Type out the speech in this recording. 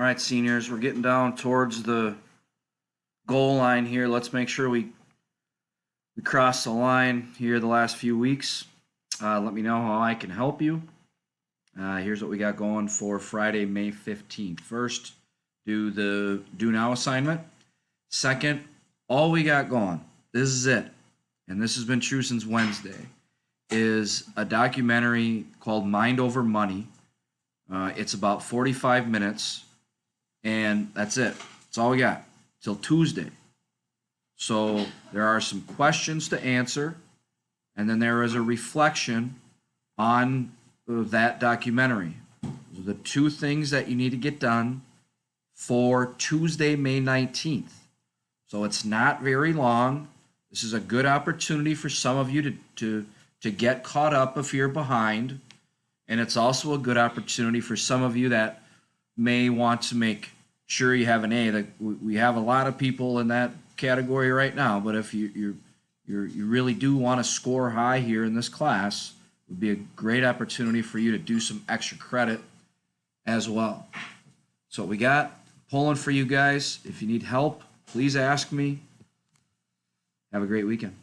All right, seniors, we're getting down towards the goal line here. Let's make sure we cross the line here the last few weeks. Let me know how I can help you. Here's what we got going for Friday, May 15th. First, do the do now assignment. Second, all we got going, this is it, and this has been true since Wednesday, is a documentary called Mind Over Money. It's about 45 minutes, and that's it. That's all we got till Tuesday. So there are some questions to answer, and then there is a reflection on that documentary. Those are the two things that you need to get done for Tuesday, May 19th. So it's not very long. This is a good opportunity for some of you to get caught up if you're behind. And it's also a good opportunity for some of you that may want to make sure you have an A. We have a lot of people in that category right now, but if you really do want to score high here in this class, it would be a great opportunity for you to do some extra credit as well. So we got pulling for you guys. If you need help, please ask me. Have a great weekend.